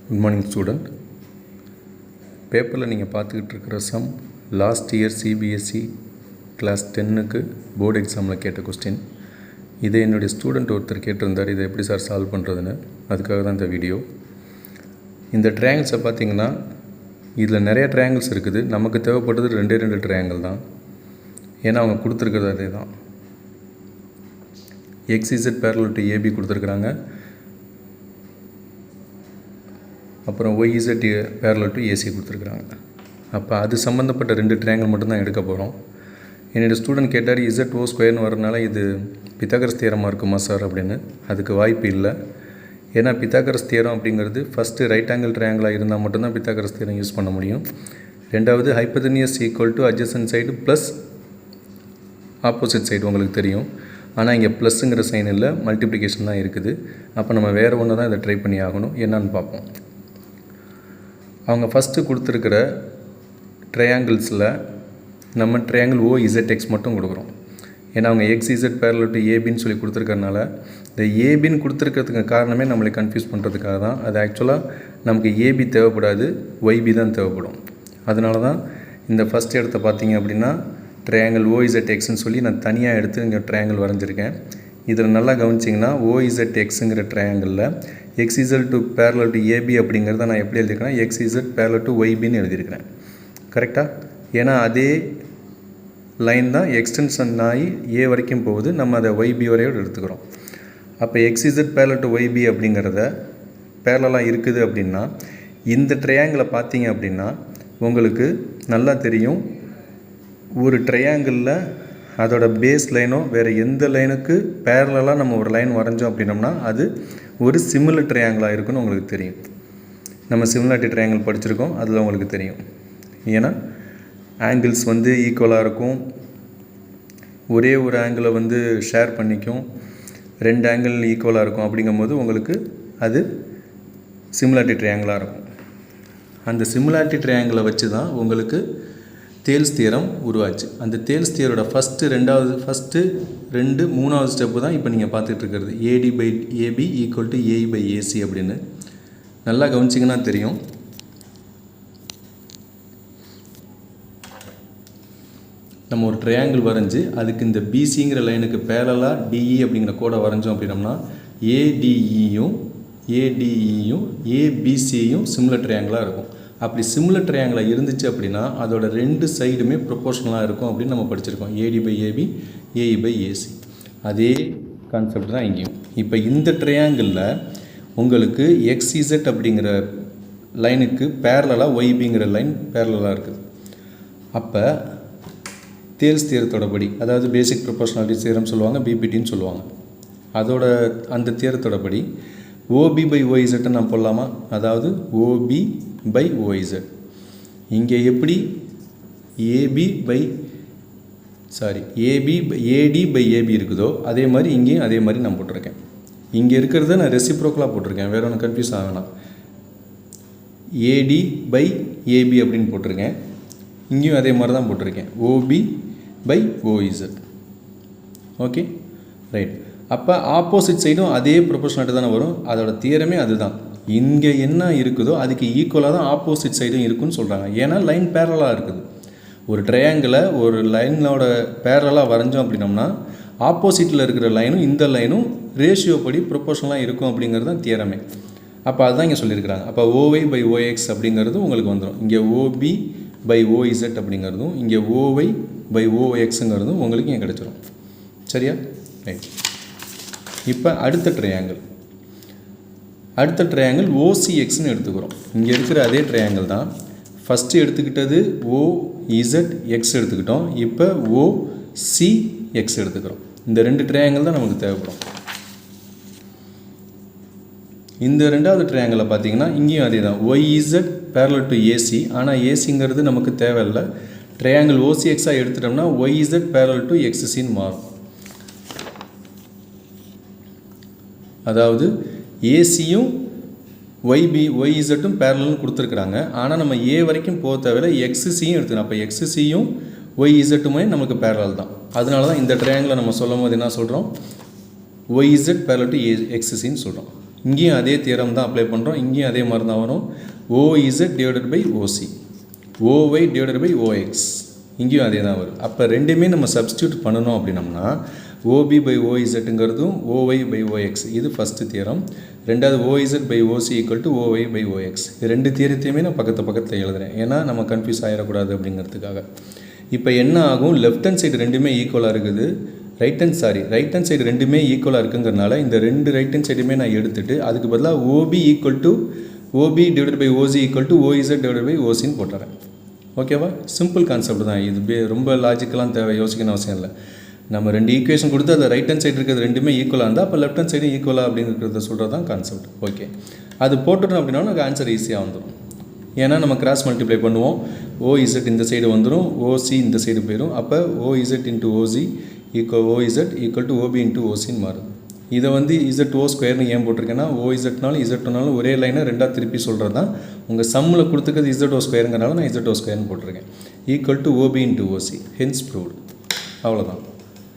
Good morning student. பேப்பரில் நீங்கள் பார்த்துக்கிட்டு இருக்கிற some last year CBSE class 10க்கு போர்டு எக்ஸாமில் கேட்ட கொஸ்டின். இதை என்னுடைய ஸ்டூடெண்ட் ஒருத்தர் கேட்டிருந்தார், இதை எப்படி சார் சால்வ் பண்ணுறதுன்னு. அதுக்காக தான் இந்த வீடியோ. இந்த ட்ரையாங்கிள்ஸை பார்த்தீங்கன்னா இதில் நிறைய ட்ரையாங்கிள்ஸ் இருக்குது. நமக்கு தேவைப்பட்டது ரெண்டு ட்ரையாங்கிள் தான். ஏன்னா அவங்க கொடுத்துருக்கிறது அதே தான். XZ parallel to AB கொடுத்துருக்குறாங்க. அப்புறம் YZ parallel to AC கொடுத்துருக்குறாங்க. அப்போ அது சம்மந்தப்பட்ட ரெண்டு ட்ரையாங்கிள் மட்டும்தான் எடுக்க போகிறோம். என்னுடைய ஸ்டூடெண்ட் கேட்டார், ZO ஸ்கொயர்னு வரனால இது பித்தாகரஸ் தியரமாக இருக்குமா சார் அப்படின்னு. அதுக்கு வாய்ப்பு இல்லை. ஏன்னா பித்தாகரஸ் தியரம் அப்படிங்கிறது ஃபஸ்ட்டு ரைட் ஆங்கிள் ட்ரையாங்கிளாக இருந்தால் மட்டும்தான் பித்தாகரஸ் தியரம் யூஸ் பண்ண முடியும். ரெண்டாவது hypotenuse equal to adjacent side plus opposite side உங்களுக்கு தெரியும். ஆனால் இங்கே ப்ளஸ்ஸுங்கிற சைன் இல்லை, மல்டிப்ளிகேஷன் தான் இருக்குது. அப்போ நம்ம வேறு ஒன்று தான் இதை ட்ரை பண்ணி ஆகணும். என்னன்னு பார்ப்போம். அவங்க ஃபஸ்ட்டு கொடுத்துருக்கிற ட்ரையாங்கிள்ஸில் நம்ம ட்ரையாங்கிள் OZX மட்டும் கொடுக்குறோம். ஏன்னா அவங்க XZ parallel to ABன்னு சொல்லி கொடுத்துருக்கறனால, இந்த ஏபின்னு கொடுத்துருக்கிறதுக்கு காரணமே நம்மளை கன்ஃபியூஸ் பண்ணுறதுக்காக தான். அது ஆக்சுவலாக நமக்கு ஏபி தேவைப்படாது, YB தான் தேவைப்படும். அதனால தான் இந்த ஃபஸ்ட் இடத்த பார்த்தீங்க அப்படின்னா ட்ரையாங்கிள் OZXன்னு சொல்லி நான் தனியாக எடுத்து இங்கே ட்ரையாங்கிள் வரைஞ்சிருக்கேன். இதில் நல்லா கவனிச்சிங்கன்னா OZXங்கிற ட்ரையாங்கிளில் XZ to parallel to AB அப்படிங்கிறத நான் எப்படி எழுதியிருக்கேன்னா XZ parallel to YBன்னு எழுதியிருக்கிறேன். கரெக்டாக? ஏன்னா அதே லைன் தான் எக்ஸ்டென்ஷன் ஆகி A வரைக்கும் போகுது. நம்ம அதை YB வரையோடு எடுத்துக்கிறோம். அப்போ XZ parallel to YB அப்படிங்கிறத பேரலாக இருக்குது அப்படின்னா இந்த ட்ரையாங்கிளை பார்த்தீங்க அப்படின்னா உங்களுக்கு நல்லா தெரியும். ஒரு ட்ரையாங்கிளில் அதோட பேஸ் லைனோ வேறு எந்த லைனுக்கு பேரலாக நம்ம ஒரு லைன் வரைஞ்சோம் அப்படின்னோம்னா அது ஒரு சிமிலர் ட்ரையாங்கிளாக இருக்குன்னு உங்களுக்கு தெரியும். நம்ம சிமிலாரிட்டி ட்ரையாங்கிள் படிச்சிருக்கோம், அதில் உங்களுக்கு தெரியும். ஏன்னா ஆங்கிள்ஸ் ஈக்குவலாக இருக்கும், ஒரே ஒரு ஆங்கிளை ஷேர் பண்ணிக்கும், ரெண்டு ஆங்கிள் ஈக்குவலாக இருக்கும். அப்படிங்கும்போது உங்களுக்கு அது சிமிலாரிட்டி ட்ரையாங்கிளாக இருக்கும். அந்த சிமிலாரிட்டி ட்ரையாங்கிளை வச்சு தான் உங்களுக்கு தேல்ஸ் தியரம் உருவாச்சு. அந்த தேல்ஸ் தியரோட ஃபஸ்ட்டு மூணாவது ஸ்டெப்பு தான் இப்போ நீங்கள் பார்த்துட்டு இருக்கிறது. AD by AB equal to AE by AC அப்படின்னு நல்லா கவனிச்சிங்கன்னா தெரியும். நம்ம ஒரு ட்ரையாங்கிள் வரைஞ்சி அதுக்கு இந்த BCங்கிற லைனுக்கு பேரலாக DE அப்படிங்கிற கோடை வரைஞ்சோம் அப்படின்னோம்னா ADEயும் ABCயும் சிமிலர் ட்ரையாங்கிளாக இருக்கும். அப்படி சிமிலர் ட்ரையாங்கிளாக இருந்துச்சு அப்படின்னா அதோட ரெண்டு சைடுமே ப்ரொபோர்ஷனலாக இருக்கும் அப்படின்னு நம்ம படிச்சிருக்கோம். AD by AB, AE by AC. அதே கான்செப்ட் தான் இங்கேயும். இப்போ இந்த ட்ரையாங்கிளில் உங்களுக்கு XZ அப்படிங்கிற லைனுக்கு பேரலாக YBங்கிற லைன் பேரலாக இருக்குது. அப்போ தேல்ஸ் தியரத்தோட படி, அதாவது பேசிக் ப்ரொபோர்ஷனாலிட்டி தியரம் சொல்லுவாங்க, BPTன்னு சொல்லுவாங்க. அதோட அந்த தியரத்தோட படி OB by OZ நான் போடலாமா? அதாவது OB by OZ. இங்கே எப்படி AD by AB இருக்குதோ அதே மாதிரி இங்கேயும் அதே மாதிரி நான் போட்டிருக்கேன். இங்கே இருக்கிறத நான் ரெசிப்ரோக்கலாக போட்டிருக்கேன், வேறு ஒன்று கன்ஃபியூஸ் ஆகணும். AD by AB அப்படின்னு போட்டிருக்கேன். இங்கேயும் அதே மாதிரி தான் போட்டிருக்கேன், OB by OZ. Okay, right. அப்போ ஆப்போசிட் சைடும் அதே ப்ரொபோர்ஷனாலிட்டி தானே வரும். அதோட தியரமே அதுதான். இங்கே என்ன இருக்குதோ அதுக்கு ஈக்குவலாக தான் ஆப்போசிட் சைடும் இருக்குன்னு சொல்கிறாங்க. ஏன்னா லைன் பேரலாக இருக்குது. ஒரு ட்ரையாங்கிளை ஒரு லைனோட பேரலாக வரைஞ்சோம் அப்படின்னோம்னா ஆப்போசிட்டில் இருக்கிற லைனும் இந்த லைனும் ரேஷியோ படி ப்ரொபோர்ஷனலாக இருக்கும் அப்படிங்கிறது தான் தியரமே. அப்போ அதுதான் இங்கே சொல்லியிருக்கிறாங்க. அப்போ OY by OX அப்படிங்கிறது உங்களுக்கு வந்துடும். இங்கே OB by OZ அப்படிங்கிறதும் இங்கே OY by OXங்கிறதும் உங்களுக்கு இங்கே கிடச்சிரும். சரியா? ரைட். இப்போ அடுத்த ட்ரையாங்கிள் OCXன்னு எடுத்துக்கிறோம். இங்கே இருக்கிற அதே ட்ரையாங்கிள் தான். ஃபஸ்ட்டு எடுத்துக்கிட்டது OZX எடுத்துக்கிட்டோம். இப்போ OCX எடுத்துக்கிறோம். இந்த ரெண்டு ட்ரையாங்கிள் தான் நமக்கு தேவைப்படும். இந்த ரெண்டாவது ட்ரையாங்கிளை பார்த்தீங்கன்னா இங்கேயும் அதே தான், YZ parallel to AC. ஆனால் ஏசிங்கிறது நமக்கு தேவையில்லை. ட்ரையாங்கிள் OCXாக எடுத்துட்டோம்னா YZ parallel to XCன்னு மாறும். அதாவது ஏசியும் YZம் பேரலல்னு கொடுத்துருக்குறாங்க. ஆனால் நம்ம A வரைக்கும் போக தேவையில்லை, XCயும் எடுத்துக்கணும். அப்போ XCயும் YZுமே நமக்கு பேரலல் தான். அதனால தான் இந்த ட்ரையாங்கிளை நம்ம சொல்லும் போது என்ன சொல்கிறோம், YZ parallel to XCன்னு சொல்கிறோம். இங்கேயும் அதே தியரம் தான் அப்ளை பண்ணுறோம். இங்கேயும் அதே மாதிரி தான் வரும். OZ divided by OC, OY divided by OX, இங்கேயும் அதே தான் வரும். அப்போ ரெண்டுமே நம்ம சப்ஸ்டியூட் பண்ணணும் அப்படின்னம்னா ஓபி பை ஓஇசட்டுங்கிறதும் ஓஒய் பை ஓஎக்ஸ், இது ஃபஸ்ட்டு தியரம். ரெண்டாவது OZ by OC equal to OY by OX. இது ரெண்டு தியரத்தையுமே நான் பக்கத்தில் எழுதுகிறேன், ஏன்னா நம்ம கன்ஃபியூஸ் ஆகிடக்கூடாது அப்படிங்கிறதுக்காக. இப்போ என்ன ஆகும், லெஃப்ட் ஹேண்ட் சைடு ரெண்டுமே ஈக்குவலாக இருக்குது, ரைட் ஹேண்ட் சைடு ரெண்டுமே ஈக்குவலாக இருக்குங்கிறனால இந்த ரெண்டு ரைட் ஹேண்ட் சைடுமே நான் எடுத்துகிட்டு அதுக்கு பதிலாக OB equal to OB divided by OC equal to OZ divided by ஓசின்னு போட்டுறேன். ஓகேவா? சிம்பிள் கான்செப்ட் தான் இது, ரொம்ப லாஜிக்கெலாம் தேவை, யோசிக்கணும் அவசியம் இல்லை. நம்ம ரெண்டு ஈக்குவேஷன் கொடுத்து அதில் ரைட் ஹேண்ட் சைடு இருக்கிறது ரெண்டுமே ஈக்குவலாக இருந்தால் அப்போ லெஃப்ட் ஹேண்ட் சைடும் ஈக்குவலாக அப்படிங்கிறத சொல்கிறது தான் கான்செப்ட். ஓகே, அது போட்டுட்டோம் அப்படின்னா நமக்கு ஆன்சர் ஈஸியாக வந்துடும். ஏன்னா நம்ம கிராஸ் மல்டிப்ளை பண்ணுவோம். ஓஇசட் இந்த சைடு வந்துடும், ஓசி இந்த சைடு போயிடும். அப்போ OZ into OC OZ equal to OB into ஓசின்னு மாறும். இதை வந்து இசட் ஓ ஸ்கொயர்னு ஏன் போட்டிருக்கேன்னா ஓஇசட்னாலும் இசட்னாலும் ஒரே லைனை ரெண்டாக திருப்பி சொல்கிறது தான். உங்கள் சம்மில் கொடுத்துக்கிறது இசட் ஓ ஸ்கொயருங்கிறனால நான் இசட் ஓ ஸ்கொயர்னு போட்டிருக்கேன். Equal to OB into OC, hence proved. அவ்வளோதான்.